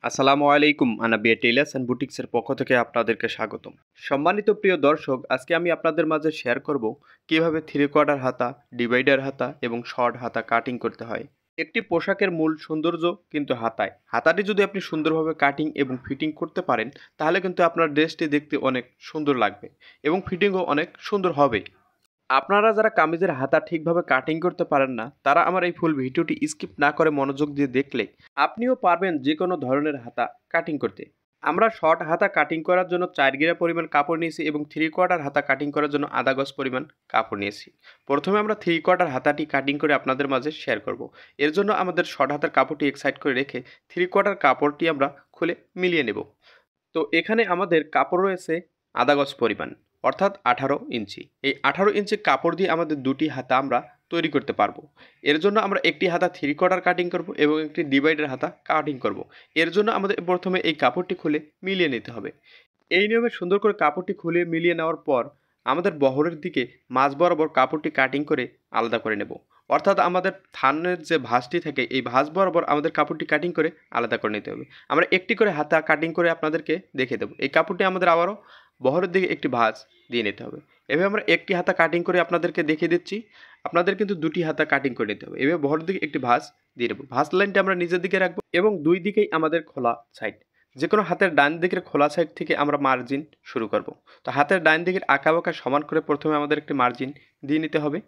আসসালামু আলাইকুম Anabia tailors and বুটিক্সের পক্ষ থেকে আপনাদেরকে স্বাগতম। সম্মানিত প্রিয় দর্শক, আজকে আমি আপনাদের মাঝে শেয়ার করব কিভাবে থ্রি কোয়ার্টার হাতা, ডিভাইডার হাতা এবং শর্ট হাতা কাটিং করতে হয়। একটি পোশাকের মূল সৌন্দর্য কিন্তু হাতায়। হাতাটি যদি আপনি সুন্দরভাবে কাটিং এবং ফিটিং করতে পারেন, তাহলে কিন্তু আপনার ড্রেসটি দেখতে অনেক সুন্দর লাগবে এবং ফিটিংও অনেক সুন্দর হবে। আপনারা যারা কামিজের হাতা ঠিকভাবে কাটিং করতে পারেন না, তারা আমার এই ফুল ভিডিওটি স্কিপ না করে মনোযোগ দিয়ে দেখলে আপনিও পারবেন যে কোনো ধরনের হাতা কাটিং করতে। আমরা শর্ট হাতা কাটিং করার জন্য 4 গিরা পরিমাণ কাপড় নিয়েছি এবং থ্রি কোয়ার্টার হাতা কাটিং করার জন্য আধা গজ পরিমাণ কাপড় নিয়েছি। প্রথমে আমরা থ্রি কোয়ার্টার হাতাটি কাটিং করে আপনাদের মাঝে শেয়ার করব। এর জন্য আমাদের শর্ট হাতার কাপড়টি এক সাইড করে রেখে থ্রি কোয়ার্টার কাপড়টি আমরা খুলে মিলিয়ে নেব। তো এখানে আমাদের কাপড় রয়েছে আধা গজ পরিমাণ, অর্থাৎ 18 ইঞ্চি। এই 18 ইঞ্চি কাপড় দিয়ে আমাদের দুটি হাতা আমরা তৈরি করতে পারবো। এর জন্য আমরা একটি হাতা থ্রি কোয়ার্টার কাটিং করব এবং একটি ডিভাইডার হাতা কাটিং করব। এর জন্য আমাদের প্রথমে এই কাপড়টি খুলে মিলিয়ে নিতে হবে। এই নিয়মে সুন্দর করে কাপড়টি খুলে মিলিয়ে নেওয়ার পর আমাদের বহরের দিকে মাঝ বরাবর কাপড়টি কাটিং করে আলাদা করে নেব। অর্থাৎ আমাদের থানের যে ভাঁজটি থাকে, এই ভাঁজ বরাবর আমাদের কাপড়টি কাটিং করে আলাদা করে নিতে হবে। আমরা একটি করে হাতা কাটিং করে আপনাদেরকে দেখিয়ে দেবো। এই কাপড়টি আমাদের আবারও বহরের দিকে একটি ভাঁজ দিয়ে নিতে হবে। এভাবে আমরা একটি হাতা কাটিং করে আপনাদেরকে দেখিয়ে দিচ্ছি। আপনাদের কিন্তু দুটি হাতা কাটিং করে নিতে হবে। এভাবে বহরের দিকে একটি ভাঁজ দিয়ে নেব। ভাঁজ লাইনটা আমরা নিজের দিকে রাখবো এবং দুই দিকেই আমাদের খোলা সাইড। যে কোনো হাতের ডান দিকের খোলা সাইড থেকে আমরা মার্জিন শুরু করব। তো হাতের ডান দিকের আঁকা বাঁকা সমান করে প্রথমে আমাদের একটি মার্জিন দিয়ে নিতে হবে।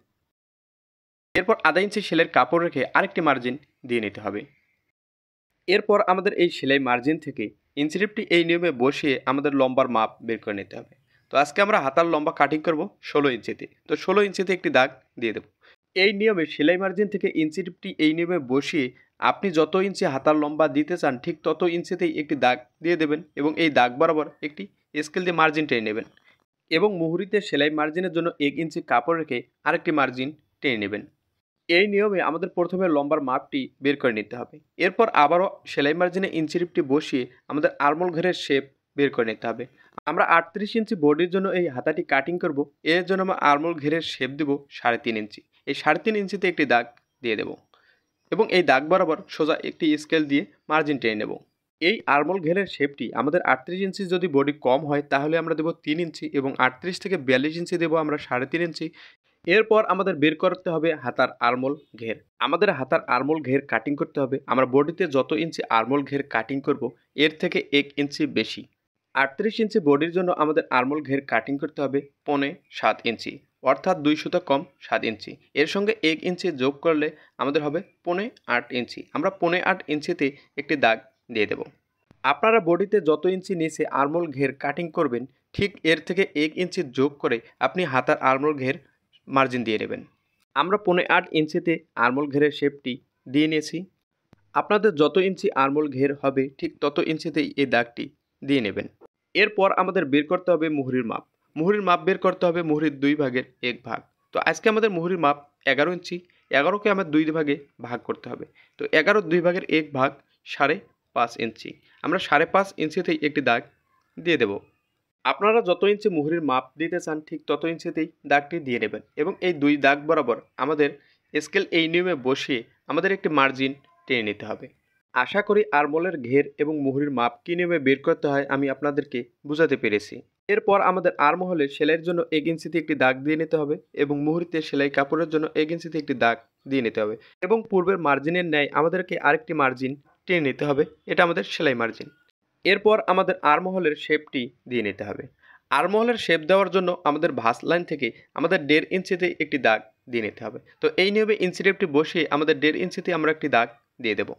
এরপর আধা ইঞ্চি সেলাইয়ের কাপড় রেখে আরেকটি মার্জিন দিয়ে নিতে হবে। এরপর আমাদের এই সেলাই মার্জিন থেকে ইঞ্চিটেপটি এই নিয়মে বসিয়ে আমাদের লম্বার মাপ বের করে নিতে হবে। তো আজকে আমরা হাতার লম্বা কাটিং করব 16 ইঞ্চিতে। তো 16 ইঞ্চিতে একটি দাগ দিয়ে দেব। এই নিয়মে সেলাই মার্জিন থেকে ইঞ্চিটেপটি এই নিয়মে বসিয়ে আপনি যত ইঞ্চি হাতার লম্বা দিতে চান ঠিক তত ইঞ্চিতেই একটি দাগ দিয়ে দেবেন এবং এই দাগ বরাবর একটি স্কেল দিয়ে মার্জিন টেনে নেবেন এবং মুহুরিতে সেলাই মার্জিনের জন্য 1 ইঞ্চি কাপড় রেখে আরেকটি মার্জিন টেনে নেবেন। এই নিয়মে আমাদের প্রথমে লম্বার মাপটি বের করে নিতে হবে। এরপর আবারও সেলাই মার্জিনে ইঞ্চিটিপটি বসিয়ে আমাদের আর্মল ঘেরের শেপ বের করে নিতে হবে। আমরা 38 ইঞ্চি বডির জন্য এই হাতাটি কাটিং করব। এর জন্য আমরা আর্মল ঘেরের শেপ দেব 3.5 ইঞ্চি। এই 3.5 ইঞ্চিতে একটি দাগ দিয়ে দেব এবং এই দাগ বরাবর সোজা একটি স্কেল দিয়ে মার্জিন টেনে নেব। এই আর্মল ঘেরের শেপটি আমাদের 38 ইঞ্চি যদি বডি কম হয় তাহলে আমরা দেবো 3 ইঞ্চি এবং 38 থেকে 42 ইঞ্চি দেবো আমরা 3.5 ইঞ্চি। এরপর আমাদের বের করতে হবে হাতার আর্মল ঘের। আমাদের হাতার আর্মল ঘের কাটিং করতে হবে। আমরা বডিতে যত ইঞ্চি আর্মল ঘের কাটিং করব এর থেকে 1 ইঞ্চি বেশি। 38 ইঞ্চি বডির জন্য আমাদের আর্মল ঘের কাটিং করতে হবে 7.5 ইঞ্চি, অর্থাৎ 2 সুতা কম 7 ইঞ্চি। এর সঙ্গে 1 ইঞ্চি যোগ করলে আমাদের হবে 8.5 ইঞ্চি। আমরা 8.5 ইঞ্চিতে একটি দাগ দিয়ে দেব। আপনারা বডিতে যত ইঞ্চি নিচে আর্মল ঘের কাটিং করবেন ঠিক এর থেকে 1 ইঞ্চি যোগ করে আপনি হাতার আর্মল ঘের মার্জিন দিয়ে নেবেন। আমরা 8.5 ইঞ্চিতে আর্মল ঘেরের শেপটি দিয়ে নিয়েছি। আপনাদের যত ইঞ্চি আর্মল ঘের হবে ঠিক তত ইঞ্চিতেই এই দাগটি দিয়ে নেবেন। এরপর আমাদের বের করতে হবে মুহুরির মাপ। মুহুরির মাপ বের করতে হবে মুহুরির 2 ভাগের 1 ভাগ। তো আজকে আমাদের মুহুরির মাপ 11 ইঞ্চি। 11কে আমার 2 ভাগে ভাগ করতে হবে। তো 11 2 ভাগের 1 ভাগ 5.5 ইঞ্চি। আমরা 5.5 ইঞ্চিতেই একটি দাগ দিয়ে দেব। আপনারা যত ইঞ্চি মুহুরির মাপ দিতে চান ঠিক তত ইঞ্চিতেই দাগটি দিয়ে নেবেন এবং এই 2 দাগ বরাবর আমাদের স্কেল এই নিয়মে বসিয়ে আমাদের একটি মার্জিন টেনে নিতে হবে। আশা করি আর্মলের ঘের এবং মুহুরির মাপ কী নিয়মে বের করতে হয় আমি আপনাদেরকে বোঝাতে পেরেছি। এরপর আমাদের আর্মহোলে সেলাইয়ের জন্য 1 ইঞ্চিতে একটি দাগ দিয়ে নিতে হবে এবং মুহুরিতে সেলাই কাপড়ের জন্য 1 ইঞ্চিতে একটি দাগ দিয়ে নিতে হবে এবং পূর্বের মার্জিনের ন্যায় আমাদেরকে আরেকটি মার্জিন টেনে নিতে হবে। এটা আমাদের সেলাই মার্জিন। এরপর আমাদের আর্মহোলের শেপটি দিয়ে নিতে হবে। আর্মহোলের শেপ দেওয়ার জন্য আমাদের ভাঁজ লাইন থেকে আমাদের 1.5 ইঞ্চিতে একটি দাগ দিয়ে নিতে হবে। তো এই নিয়মে ইঞ্চিটেপটি বসিয়ে আমাদের 1.5 ইঞ্চিতে আমরা একটি দাগ দিয়ে দেব।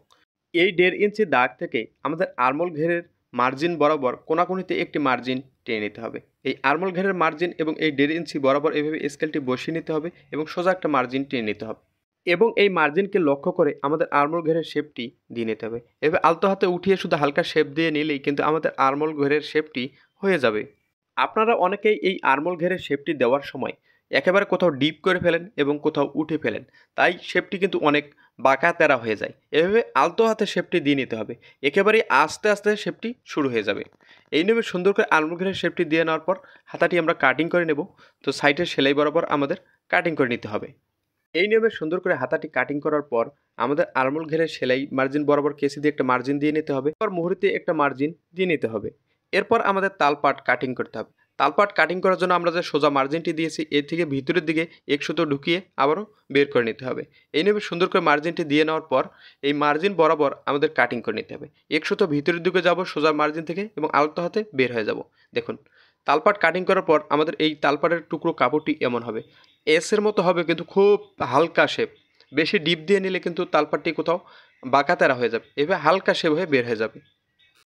এই 1.5 ইঞ্চি দাগ থেকে আমাদের আর্মল ঘেরের মার্জিন বরাবর কোনাকুনিতে একটি মার্জিন টেনে নিতে হবে। এই আর্মল ঘেরের মার্জিন এবং এই 1.5 ইঞ্চি বরাবর এভাবে স্কেলটি বসিয়ে নিতে হবে এবং সোজা একটা মার্জিন টেনে নিতে হবে এবং এই মার্জিনকে লক্ষ্য করে আমাদের আর্মল ঘেরের শেপটি দিয়ে নিতে হবে। এভাবে আলতো হাতে উঠিয়ে শুধু হালকা শেপ দিয়ে নিলেই কিন্তু আমাদের আর্মল ঘেরের শেপটি হয়ে যাবে। আপনারা অনেকেই এই আর্মল ঘেরের শেপটি দেওয়ার সময় একেবারে কোথাও ডিপ করে ফেলেন এবং কোথাও উঠে ফেলেন, তাই শেপটি কিন্তু অনেক বাঁকা তেরা হয়ে যায়। এভাবে আলতো হাতে শেপটি দিয়ে নিতে হবে। একেবারেই আস্তে আস্তে শেপটি শুরু হয়ে যাবে। এই নিয়মে সুন্দর করে আর্মল ঘেরের শেপটি দিয়ে নেওয়ার পর হাতাটি আমরা কাটিং করে নেব। তো সাইডের সেলাই বরাবর আমাদের কাটিং করে নিতে হবে। এই নিয়মে সুন্দর করে হাতাটি কাটিং করার পর আমাদের আরমোল ঘেরের সেলাই মার্জিন বরাবর কেসি দিয়ে একটা মার্জিন দিয়ে নিতে হবে, এরপর মুহুরিতে একটা মার্জিন দিয়ে নিতে হবে। এরপর আমাদের তালপাট কাটিং করতে হবে। তালপাট কাটিং করার জন্য আমরা যে সোজা মার্জিনটি দিয়েছি এর থেকে ভিতরের দিকে এক সুতো ঢুকিয়ে আবারও বের করে নিতে হবে। এই নিয়মে সুন্দর করে মার্জিনটি দিয়ে নেওয়ার পর এই মার্জিন বরাবর আমাদের কাটিং করে নিতে হবে। এক সুতো ভিতরের দিকে যাব সোজা মার্জিন থেকে এবং আলতো হাতে বের হয়ে যাব। দেখুন তালপাট কাটিং করার পর আমাদের এই তালপাটের টুকরো কাপড়টি এমন হবে, এসের মতো হবে কিন্তু খুব হালকা শেপ। বেশি ডিপ দিয়ে নিলে কিন্তু তালপাটটি কোথাও বাঁকাতেরা হয়ে যাবে, এভাবে হালকা শেপ হয়ে বের হয়ে যাবে।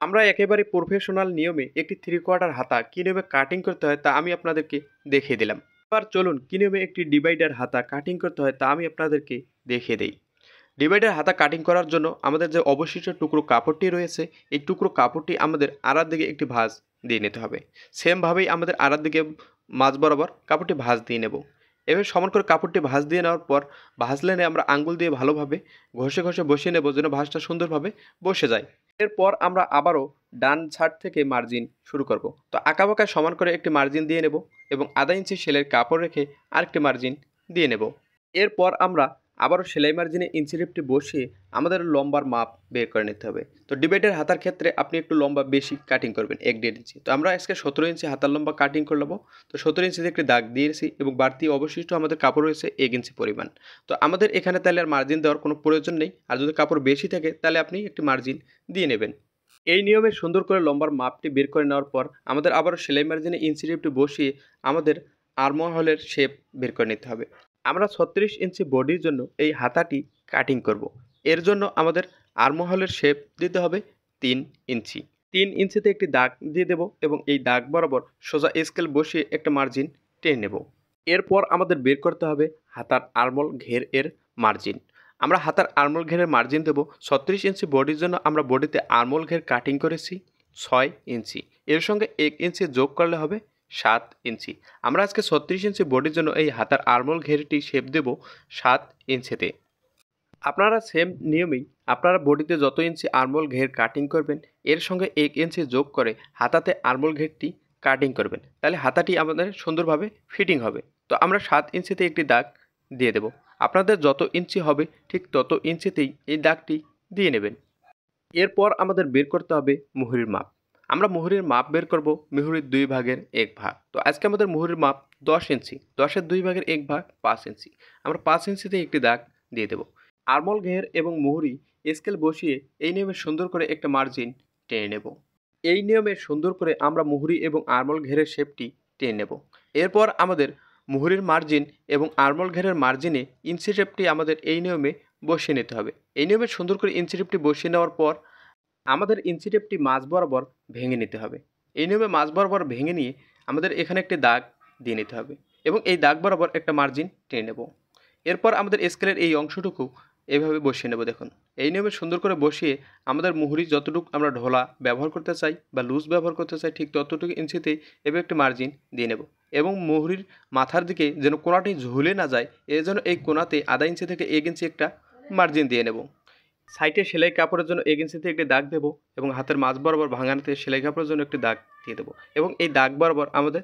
আমরা একেবারে প্রফেশনাল নিয়মে একটি 3/4 হাতা কী নিয়মে কাটিং করতে হয় তা আমি আপনাদেরকে দেখিয়ে দিলাম। এবার চলুন কী নিয়মে একটি ডিভাইডার হাতা কাটিং করতে হয় তা আমি আপনাদেরকে দেখিয়ে দিই। ডিভাইডার হাতা কাটিং করার জন্য আমাদের যে অবশিষ্ট টুকরো কাপড়টি রয়েছে এই টুকরো কাপড়টি আমাদের আড়ার দিকে একটি ভাঁজ দিয়ে নিতে হবে। সেমভাবেই আমাদের আড়ার দিকে মাঝ বরাবর কাপড়টি ভাঁজ দিয়ে নেব। এভাবে সমান করে কাপড়টি ভাঁজ দিয়ে নেওয়ার পর ভাঁজ লাইনে আমরা আঙ্গুল দিয়ে ভালোভাবে ঘষে ঘষে বসিয়ে নেব যেন ভাঁজটা সুন্দরভাবে বসে যায়। এরপর আমরা আবারও ডান সাইড থেকে মার্জিন শুরু করব। তো আঁকাবাঁকা সমান করে একটি মার্জিন দিয়ে নেব এবং আধা ইঞ্চি সেলাইয়ের কাপড় রেখে আরেকটি মার্জিন দিয়ে নেব। এরপর আমরা আবারও সেলাই মার্জিনে ইঞ্চি রেপটি বসিয়ে আমাদের লম্বার মাপ বের করে নিতে হবে। তো ডিভাইডার হাতার ক্ষেত্রে আপনি একটু লম্বা বেশি কাটিং করবেন 1.5 ইঞ্চি। তো আমরা আজকে 17 ইঞ্চি হাতার লম্বা কাটিং করে নেব। তো 17 ইঞ্চিতে একটি দাগ দিয়েছি এবং বাড়তি অবশিষ্ট আমাদের কাপড় রয়েছে 1 ইঞ্চি পরিমাণ। তো আমাদের এখানে তাহলে আর মার্জিন দেওয়ার কোনো প্রয়োজন নেই, আর যদি কাপড় বেশি থাকে তাহলে আপনি একটি মার্জিন দিয়ে নেবেন। এই নিয়মে সুন্দর করে লম্বার মাপটি বের করে নেওয়ার পর আমাদের আবারও সেলাই মার্জিনে ইঞ্চি রেপটি বসিয়ে আমাদের আর্মহোলের শেপ বের করে নিতে হবে। আমরা 36 ইঞ্চি বডির জন্য এই হাতাটি কাটিং করব। এর জন্য আমাদের আর্মহোলের শেপ দিতে হবে 3 ইঞ্চি। 3 ইঞ্চিতে একটি দাগ দিয়ে দেব এবং এই দাগ বরাবর সোজা স্কেল বসিয়ে একটা মার্জিন টেনে নেব। এরপর আমাদের বের করতে হবে হাতার আর্মহোল ঘের এর মার্জিন। আমরা হাতার আর্মহোল ঘেরের মার্জিন দেব 36 ইঞ্চি বডির জন্য আমরা বডিতে আর্মহোল ঘের কাটিং করেছি 6 ইঞ্চি। এর সঙ্গে 1 ইঞ্চি যোগ করলে হবে 7 ইঞ্চি। আমরা আজকে 36 ইঞ্চি বডির জন্য এই হাতার আর্মহোল ঘেরটি শেপ দেব 7 ইঞ্চিতে। আপনারা সেম নিয়মেই আপনারা বডিতে যত ইঞ্চি আর্মহোল ঘের কাটিং করবেন এর সঙ্গে 1 ইঞ্চি যোগ করে হাতাতে আর্মহোল ঘেরটি কাটিং করবেন, তাহলে হাতাটি আমাদের সুন্দরভাবে ফিটিং হবে। তো আমরা 7 ইঞ্চিতে একটি দাগ দিয়ে দেব। আপনাদের যত ইঞ্চি হবে ঠিক তত ইঞ্চিতেই এই দাগটি দিয়ে নেবেন। এরপর আমাদের বের করতে হবে মুহুরির মাপ। আমরা মুহুরির মাপ বের করব মুহুরির 2 ভাগের 1 ভাগ। তো আজকে আমাদের মুহুরির মাপ 10 ইঞ্চি। 10-এর 2 ভাগের 1 ভাগ 5 ইঞ্চি। আমরা 5 ইঞ্চিতে একটি দাগ দিয়ে দেব। আর্মহোল ঘের এবং মুহুরি স্কেল বসিয়ে এই নিয়মে সুন্দর করে একটা মার্জিন টেনে নেব। এই নিয়মে সুন্দর করে আমরা মুহুরি এবং আর্মহোল ঘেরের শেপটি টেনে নেব। এরপর আমাদের মুহুরির মার্জিন এবং আর্মহোল ঘেরের মার্জিনে ইঞ্চি শেপটি আমাদের এই নিয়মে বসিয়ে নিতে হবে। এই নিয়মে সুন্দর করে ইঞ্চি শেপটি বসিয়ে নেওয়ার পর আমাদের ইঞ্চি টেপটি মাঝ বরাবর ভেঙে নিতে হবে। এই নিয়মে মাঝ বরাবর ভেঙে নিয়ে আমাদের এখানে একটি দাগ দিয়ে নিতে হবে এবং এই দাগ বরাবর একটা মার্জিন টেনে নেব। এরপর আমাদের স্কেলের এই অংশটুকু এভাবে বসিয়ে নেব। দেখুন এই নিয়মে সুন্দর করে বসিয়ে আমাদের মুহুরি যতটুকু আমরা ঢোলা ব্যবহার করতে চাই বা লুজ ব্যবহার করতে চাই ঠিক ততটুকু ইঞ্চিতেই এভাবে একটি মার্জিন দিয়ে নেব এবং মুহুরির মাথার দিকে যেন কোনাটি ঝুলে না যায় এর জন্য এই কোনাতে আধা ইঞ্চি থেকে 1 ইঞ্চি একটা মার্জিন দিয়ে নেব। সাইডে সেলাই কাপড়ের জন্য 1 ইঞ্চিতে একটি দাগ দেবো এবং হাতের মাঝ বরাবর ভাঙানোতে সেলাই কাপড়ের জন্য একটি দাগ দিয়ে দেবো এবং এই দাগ বরাবর আমাদের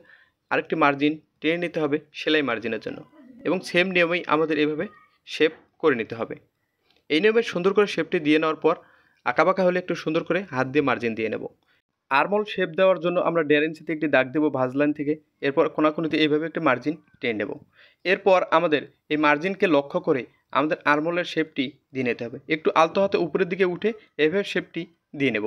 আরেকটি মার্জিন টেনে নিতে হবে সেলাই মার্জিনের জন্য এবং সেম নিয়মেই আমাদের এভাবে শেপ করে নিতে হবে। এই নিয়মে সুন্দর করে শেপটি দিয়ে নেওয়ার পর আঁকাবাঁকা হলে একটু সুন্দর করে হাত দিয়ে মার্জিন দিয়ে নেব। আর্মহোল শেপ দেওয়ার জন্য আমরা 1.5 ইঞ্চিতে একটি দাগ দেবো ভাঁজ লাইন থেকে। এরপর কোনাকুনিতে এইভাবে একটি মার্জিন টেনে নেব। এরপর আমাদের এই মার্জিনকে লক্ষ্য করে আমাদের আর্মহোলের শেপটি দিয়ে নিতে হবে। একটু আলতো হাতে উপরের দিকে উঠে এভাবে শেপটি দিয়ে নেব।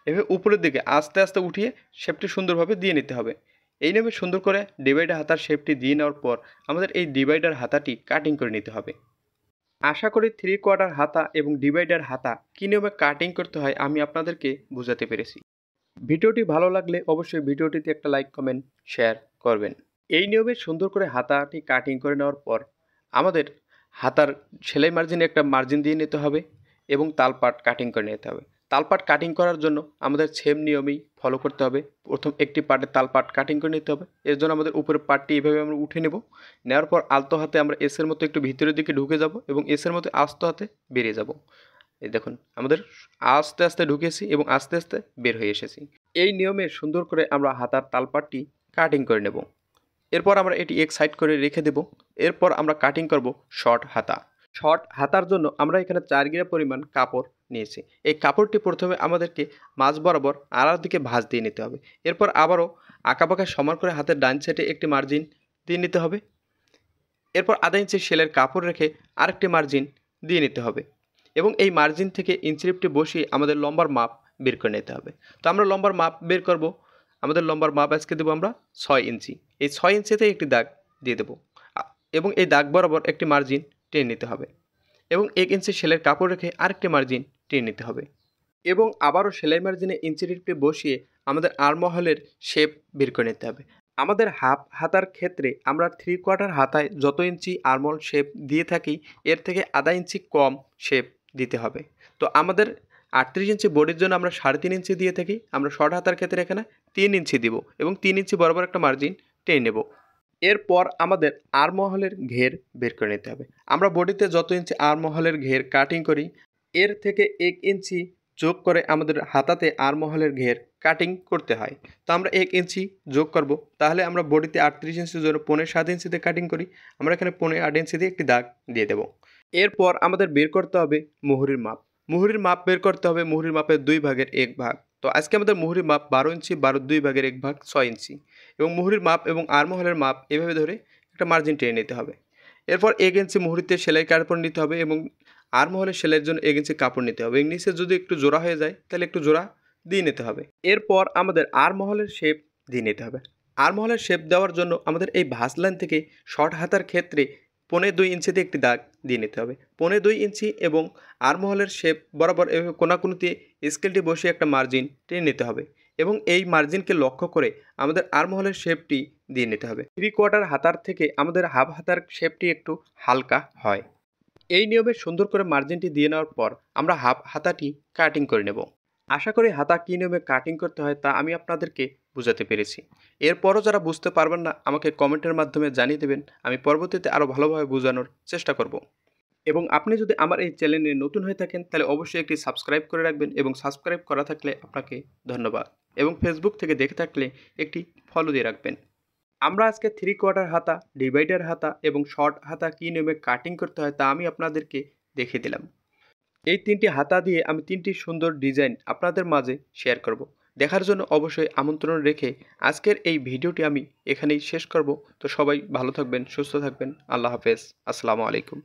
এভাবে উপরের দিকে আস্তে আস্তে উঠিয়ে শেপটি সুন্দরভাবে দিয়ে নিতে হবে। এই নিয়মে সুন্দর করে ডিভাইডার হাতার শেপটি দিয়ে নেওয়ার পর আমাদের এই ডিভাইডার হাতাটি কাটিং করে নিতে হবে। আশা করি 3/4 হাতা এবং ডিভাইডার হাতা কী নিয়মে কাটিং করতে হয় আমি আপনাদেরকে বোঝাতে পেরেছি। ভিডিওটি ভালো লাগলে অবশ্যই ভিডিওটিতে একটা লাইক কমেন্ট শেয়ার করবেন। এই নিয়মে সুন্দর করে হাতাটি কাটিং করে নেওয়ার পর আমাদের হাতার সেলাই মার্জিনে একটা মার্জিন দিয়ে নিতে হবে এবং তালপাট কাটিং করে নিতে হবে। তালপাট কাটিং করার জন্য আমাদের সেম নিয়মেই ফলো করতে হবে। প্রথম একটি পার্টের তালপাট কাটিং করে নিতে হবে। এর জন্য আমাদের উপরের পার্টটি এভাবে আমরা উঠে নেব। নেওয়ার পর আলতো হাতে আমরা এসের মতো একটু ভিতরের দিকে ঢুকে যাব এবং এসের মতো আস্তে হাতে বেরিয়ে যাব। এই দেখুন আমাদের আস্তে আস্তে ঢুকেছি এবং আস্তে আস্তে বের হয়ে এসেছি। এই নিয়মে সুন্দর করে আমরা হাতার তালপাটটি কাটিং করে নেব। এরপর আমরা এটি এক সাইড করে রেখে দেব। এরপর আমরা কাটিং করব শর্ট হাতা। শর্ট হাতার জন্য আমরা এখানে 4 গিরা পরিমাণ কাপড় নিয়েছি। এই কাপড়টি প্রথমে আমাদেরকে মাঝ বরাবর আড়ার দিকে ভাঁজ দিয়ে নিতে হবে। এরপর আবারও আঁকাবাঁকা সমান করে হাতের ডান সাইডে একটি মার্জিন দিয়ে নিতে হবে। এরপর আধা ইঞ্চি সেলাইয়ের কাপড় রেখে আরেকটি মার্জিন দিয়ে নিতে হবে এবং এই মার্জিন থেকে ইঞ্চিলিপটি বসিয়ে আমাদের লম্বার মাপ বের করে নিতে হবে। তো আমরা লম্বার মাপ বের করব। আমাদের লম্বার মাপ আজকে দেবো আমরা 6 ইঞ্চি। এই 6 ইঞ্চিতে একটি দাগ দিয়ে দেবো এবং এই দাগ বরাবর একটি মার্জিন টেনে নিতে হবে এবং 1 ইঞ্চি সেলাইয়ের কাপড় রেখে আরেকটি মার্জিন টেনে নিতে হবে এবং আবারও সেলাই মার্জিনে ইঞ্চিলিপটি বসিয়ে আমাদের আর্মহলের শেপ বের করে নিতে হবে। আমাদের হাফ হাতার ক্ষেত্রে আমরা 3/4 হাতায় যত ইঞ্চি আর্মহোল শেপ দিয়ে থাকি এর থেকে আধা ইঞ্চি কম শেপ দিতে হবে। তো আমাদের 38 ইঞ্চি বডির জন্য আমরা 3.5 ইঞ্চি দিয়ে থাকি। আমরা শর্ট হাতার ক্ষেত্রে এখানে 3 ইঞ্চি দিব এবং 3 ইঞ্চি বরাবর একটা মার্জিন টেনে নেব। এরপর আমাদের আর্মহোলের ঘের বের করে নিতে হবে। আমরা বডিতে যত ইঞ্চি আর্মহোলের ঘের কাটিং করি এর থেকে 1 ইঞ্চি যোগ করে আমাদের হাতাতে আর্মহোলের ঘের কাটিং করতে হয়। তো আমরা 1 ইঞ্চি যোগ করব, তাহলে আমরা বডিতে 38 ইঞ্চির জন্য 7.5 ইঞ্চিতে কাটিং করি। আমরা এখানে 8.5 ইঞ্চি দিয়ে একটি দাগ দিয়ে দেব। এরপর আমাদের বের করতে হবে মুহুরির মাপ। মুহুরির মাপ বের করতে হবে মুহুরির মাপের 2 ভাগের 1 ভাগ। তো আজকে আমাদের মুহুরির মাপ 12 ইঞ্চি, 12 2 ভাগের 1 ভাগ 6 ইঞ্চি এবং মুহুরির মাপ এবং আর্মহোলের মাপ এভাবে ধরে একটা মার্জিন টেনে নিতে হবে। এরপর 1 ইঞ্চি মুহুরিতে সেলাই কাপড় নিতে হবে এবং আর্মহোলের সেলাইয়ের জন্য 1 ইঞ্চি কাপড় নিতে হবে এবং নিচে যদি একটু জোড়া হয়ে যায় তাহলে একটু জোড়া দিয়ে নিতে হবে। এরপর আমাদের আর্মহোলের শেপ দিয়ে নিতে হবে। আর্মহোলের শেপ দেওয়ার জন্য আমাদের এই ভাঁজ লাইন থেকে শর্ট হাতার ক্ষেত্রে 2.5 ইঞ্চিতে একটি দাগ দিয়ে নিতে হবে। 2.5 ইঞ্চি এবং আর্মহোলের শেপ বরাবর এভাবে কোনাকুনিতে স্কেলটি বসিয়ে একটা মার্জিন টেনে নিতে হবে এবং এই মার্জিনকে লক্ষ্য করে আমাদের আর্মহোলের শেপটি দিয়ে নিতে হবে। 3/4 হাতার থেকে আমাদের হাফ হাতার শেপটি একটু হালকা হয়। এই নিয়মে সুন্দর করে মার্জিনটি দিয়ে নেওয়ার পর আমরা হাফ হাতাটি কাটিং করে নেব। আশা করি হাতা কী নিয়মে কাটিং করতে হয় তা আমি আপনাদেরকে বোঝাতে পেরেছি। এরপরও যারা বুঝতে পারবেন না আমাকে কমেন্টের মাধ্যমে জানিয়ে দেবেন, আমি পরবর্তীতে আরও ভালোভাবে বোঝানোর চেষ্টা করব। এবং আপনি যদি আমার এই চ্যানেলে নতুন হয়ে থাকেন তাহলে অবশ্যই একটি সাবস্ক্রাইব করে রাখবেন এবং সাবস্ক্রাইব করা থাকলে আপনাকে ধন্যবাদ এবং ফেসবুক থেকে দেখে থাকলে একটি ফলো দিয়ে রাখবেন। আমরা আজকে 3/4 হাতা, ডিভাইডার হাতা এবং শর্ট হাতা কী নিয়মে কাটিং করতে হয় তা আমি আপনাদেরকে দেখিয়ে দিলাম। এই 3টি হাতা দিয়ে আমি 3টি সুন্দর ডিজাইন আপনাদের মাঝে শেয়ার করব। দেখার জন্য অবশ্যই আমন্ত্রণ রেখে আজকের এই ভিডিওটি আমি এখানেই শেষ করব। তো সবাই ভালো থাকবেন, সুস্থ থাকবেন। আল্লাহ হাফেজ। আসসালামু আলাইকুম।